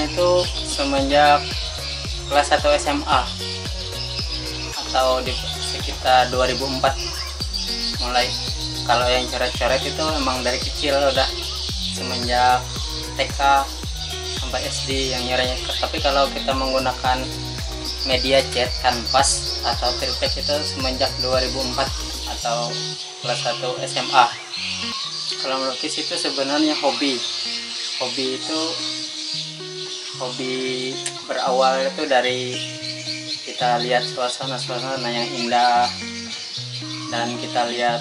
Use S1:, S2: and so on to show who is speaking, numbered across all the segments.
S1: itu semenjak kelas 1 SMA atau di sekitar 2004 mulai. Kalau yang coret-coret itu emang dari kecil udah, semenjak TK sampai SD yang nyeranya. Tapi kalau kita menggunakan media cat kanvas atau triplex itu semenjak 2004 atau kelas 1 SMA. Kalau melukis itu sebenarnya hobi itu berawal itu dari kita lihat suasana yang indah, dan kita lihat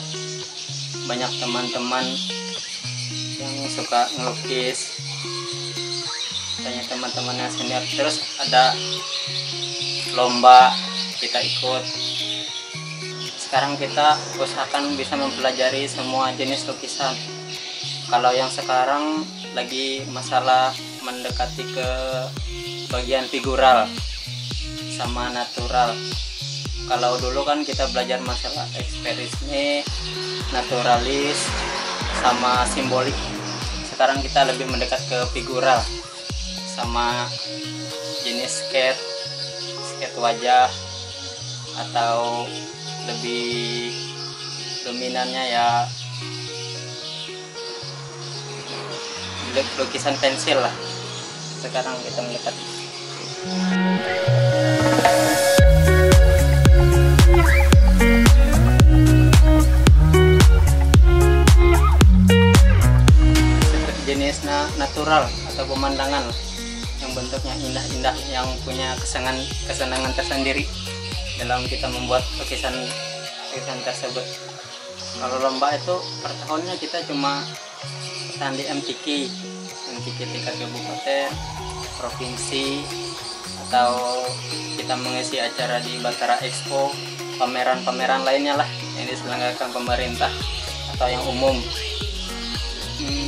S1: banyak teman-teman yang suka ngelukis, tanya teman-teman yang senior, terus ada lomba kita ikut. Sekarang kita usahakan bisa mempelajari semua jenis lukisan. Kalau yang sekarang lagi masalah mendekati ke bagian figural sama natural. Kalau dulu kan kita belajar masalah ekspresionis, naturalis, sama simbolik. Sekarang kita lebih mendekat ke figural sama jenis skate wajah, atau lebih dominannya ya lukisan pensil lah. Sekarang kita mendekat. Jenis natural atau pemandangan yang bentuknya indah-indah, yang punya kesenangan tersendiri dalam kita membuat lukisan tersebut. Kalau lomba itu per tahunnya kita cuma di MTQ tingkat kabupaten, provinsi, atau kita mengisi acara di Batara Expo, pameran-pameran lainnya lah yang diselenggarakan pemerintah atau yang umum.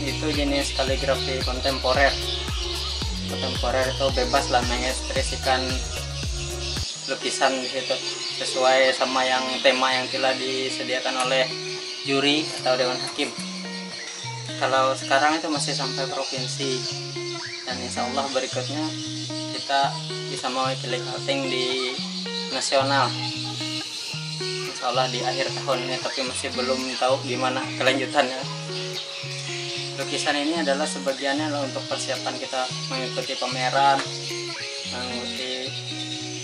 S1: Itu jenis kaligrafi kontemporer itu bebas lah mengekspresikan lukisan di situ sesuai sama yang tema yang telah disediakan oleh juri atau dewan hakim. Kalau sekarang itu masih sampai provinsi, dan insya Allah berikutnya kita bisa mewakili Kalteng di nasional, insya Allah di akhir tahun ini, tapi masih belum tahu gimana kelanjutannya. Lukisan ini adalah sebagiannya untuk persiapan kita mengikuti pameran,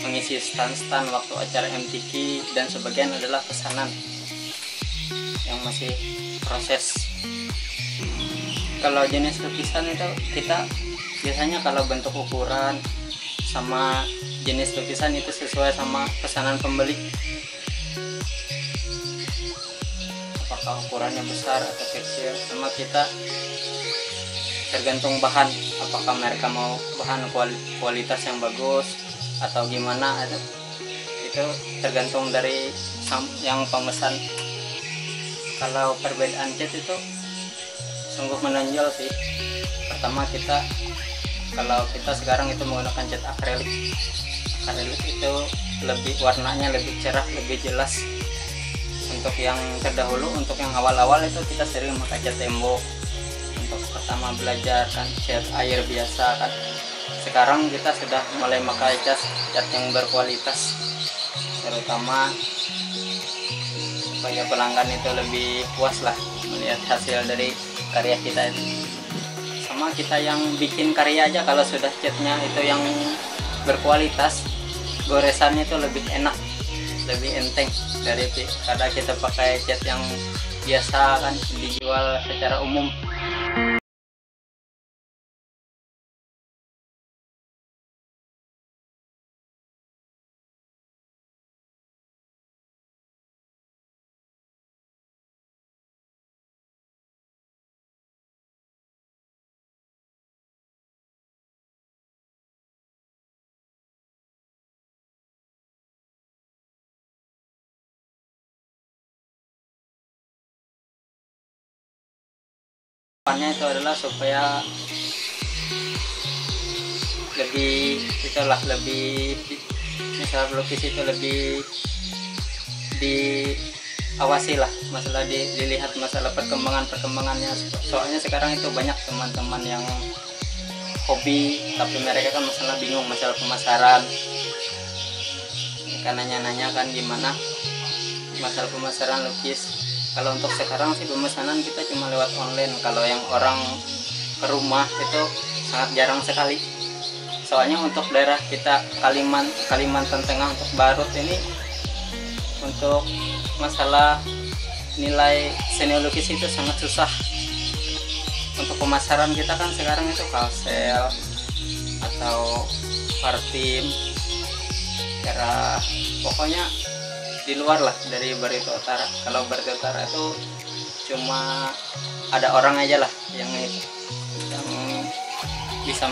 S1: mengisi stand-stand waktu acara MTQ, dan sebagian adalah pesanan yang masih proses. Kalau jenis lukisan itu kita biasanya kalau bentuk ukuran sama jenis lukisan itu sesuai sama pesanan pembeli, apakah ukurannya besar atau kecil. Sama kita tergantung bahan, apakah mereka mau bahan kualitas yang bagus atau gimana, itu tergantung dari yang pemesan. Kalau perbedaan cat itu sungguh menonjol sih. Pertama kalau kita sekarang itu menggunakan cat akrilik itu lebih warnanya lebih cerah, lebih jelas. Untuk yang terdahulu, untuk yang awal-awal itu kita sering pakai cat tembok untuk pertama belajar kan, cat air biasa kan. Sekarang kita sudah mulai pakai cat yang berkualitas, terutama supaya pelanggan itu lebih puas lah melihat hasil dari karya kita itu. Sama kita yang bikin karya aja, kalau sudah catnya itu yang berkualitas, goresannya itu lebih enak, lebih enteng daripada kita pakai cat yang biasa kan dijual secara umum. Harapannya itu adalah supaya lebih misal pelukis itu lebih diawasi lah, masalah dilihat masalah perkembangannya. Soalnya sekarang itu banyak teman-teman yang hobi, tapi mereka kan masalah bingung masalah pemasaran. Kan nanya-nanya kan gimana masalah pemasaran lukis. Kalau untuk sekarang sih pemesanan kita cuma lewat online. Kalau yang orang ke rumah itu sangat jarang sekali. Soalnya untuk daerah kita Kalimantan Tengah, untuk Barut ini, untuk masalah nilai seni lukis itu sangat susah. Untuk pemasaran kita kan sekarang itu Kalsel atau Partim, cara pokoknya di luar lah dari Barito Utara. Kalau Barito Utara itu cuma ada orang aja lah yang bisa